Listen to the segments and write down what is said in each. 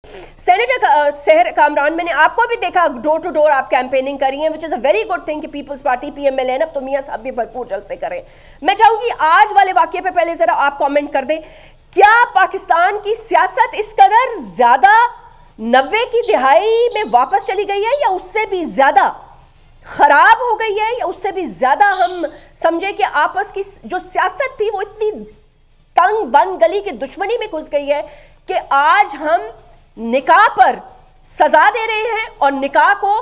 Senator सहर कामरान, मैंने आपको भी देखा डोर टू डोर आप कैंपेनिंग करी है, which is a very good thing कि पीपल्स पार्टी पीएमएल है ना, तो मियां साहब भी भरपूर जलसे करें। मैं चाहूंगी आज वाले वाकये पे पहले जरा आप कमेंट कर दें, क्या पाकिस्तान की सियासत इस कदर ज्यादा 90 की दिहाई में वापस चली गई है, या उससे भी ज्यादा खराब हो गई है, या उससे भी ज्यादा हम समझे कि आपस की जो सियासत थी वो इतनी तंग बंद गली की दुश्मनी में घुस गई है कि आज हम निकाह पर सजा दे रहे हैं और निकाह को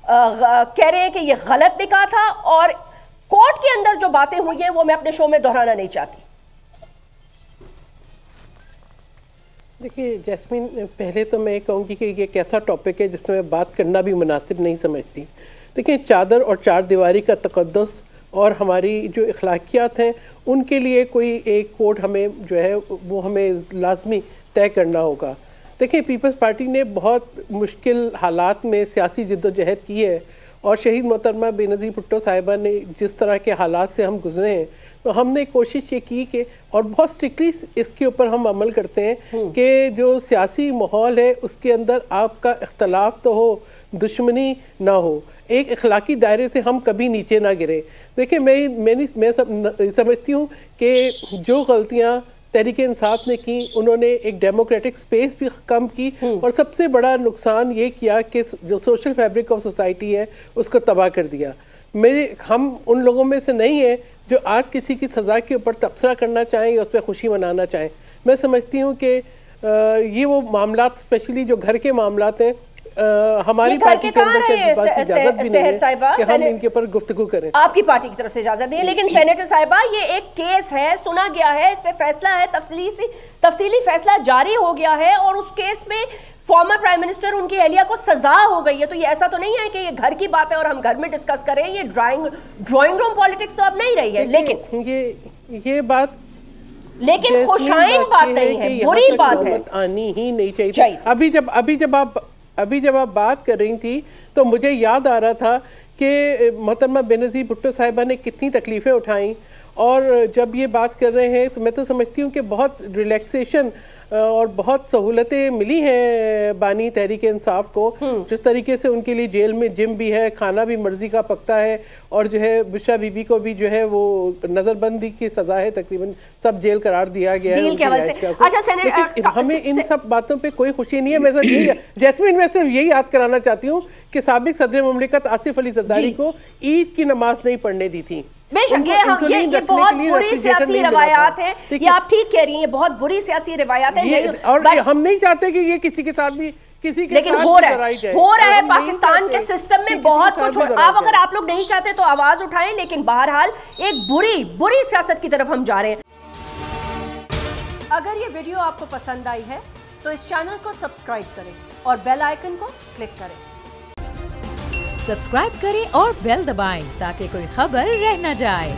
कह रहे हैं कि यह गलत निकाह था, और कोर्ट के अंदर जो बातें हुई हैं वो मैं अपने शो में दोहराना नहीं चाहती। देखिए जैस्मीन, पहले तो मैं कहूँगी कि ये एक ऐसा टॉपिक है जिसमें बात करना भी मुनासिब नहीं समझती। देखिए, चादर और चार दीवारी का तक़द्दुस और हमारी जो अखलाकियात हैं उनके लिए कोई एक कोड हमें जो है वो हमें लाजमी तय करना होगा। देखिए, पीपल्स पार्टी ने बहुत मुश्किल हालात में सियासी जद्दोजहद की है, और शहीद मोहतरमा बेनज़ीर भुट्टो साहिबा ने जिस तरह के हालात से हम गुजरे हैं, तो हमने कोशिश ये की कि, और बहुत स्ट्रिक्टली इसके ऊपर हम अमल करते हैं कि जो सियासी माहौल है उसके अंदर आपका इख्तलाफ तो हो, दुश्मनी ना हो, एक अखलाकी दायरे से हम कभी नीचे ना गिरे। देखिए, मैं समझती हूँ कि जो गलतियाँ तहरीक इंसाफ ने की, उन्होंने एक डेमोक्रेटिक स्पेस भी कम की, और सबसे बड़ा नुकसान ये किया कि जो सोशल फैब्रिक ऑफ सोसाइटी है उसको तबाह कर दिया। हम उन लोगों में से नहीं है जो आज किसी की सज़ा के ऊपर तबसरा करना चाहें या उस पर खुशी मनाना चाहें। मैं समझती हूँ कि ये वो मामलात, स्पेशली जो घर के मामलात हैं, हमारी पार्टी के अंदर से इजाजत भी नहीं है कि हम इनके ऊपर गुफ्तगू करें। आपकी पार्टी की तरफ से इजाजत नहीं है, लेकिन सेनेटर साहिबा ये एक केस है, सुना गया है, इस पे फैसला है, तफसीली फैसला जारी हो गया है, और उस केस में फॉर्मर प्राइम मिनिस्टर, उनकी अहलिया को सजा हो गई है। तो ये ऐसा तो नहीं है कि ये घर की बात है और हम घर में डिस्कस करें, ये ड्राइंग रूम पॉलिटिक्स तो अब नहीं रही है। लेकिन ये बात खुशाइन बात नहीं है, बुरी बात है, आनी ही नहीं चाहिए। अभी जब आप बात कर रही थी तो मुझे याद आ रहा था कि मोहतरमा बेनज़ीर भुट्टो साहिबा ने कितनी तकलीफ़ें उठाई, और जब ये बात कर रहे हैं तो मैं तो समझती हूँ कि बहुत रिलैक्सेशन और बहुत सहूलतें मिली हैं बानी तहरीक इंसाफ को। जिस तरीके से उनके लिए जेल में जिम भी है, खाना भी मर्जी का पकता है, और जो है बुशरा बीबी को भी जो है वो नज़रबंदी की सज़ा है, तकरीबन सब जेल करार दिया गया है। लेकिन हमें इन सब बातों पे कोई खुशी नहीं है। मैं जैस्मीन, मैं सिर्फ यही याद कराना चाहती हूँ कि साबिक सदर मुमलिकत आसिफ अली जरदारी को ईद की नमाज नहीं पढ़ने दी थी। बेशक ये बहुत बुरी सियासी रवायात है, ये आप ठीक कह रही हैं, ये बहुत बुरी सियासी रवायात है, और हम नहीं चाहते कि ये किसी के साथ भी लेकिन हो रहा है पाकिस्तान के सिस्टम में बहुत कुछ हो रहा है। अगर आप लोग नहीं चाहते तो आवाज उठाएं, लेकिन बहरहाल एक बुरी सियासत की तरफ हम जा रहे हैं। अगर ये वीडियो आपको पसंद आई है तो इस चैनल को सब्सक्राइब करें और बेल आइकन को क्लिक करें। सब्सक्राइब करें और बेल दबाएं ताकि कोई खबर रह न जाए।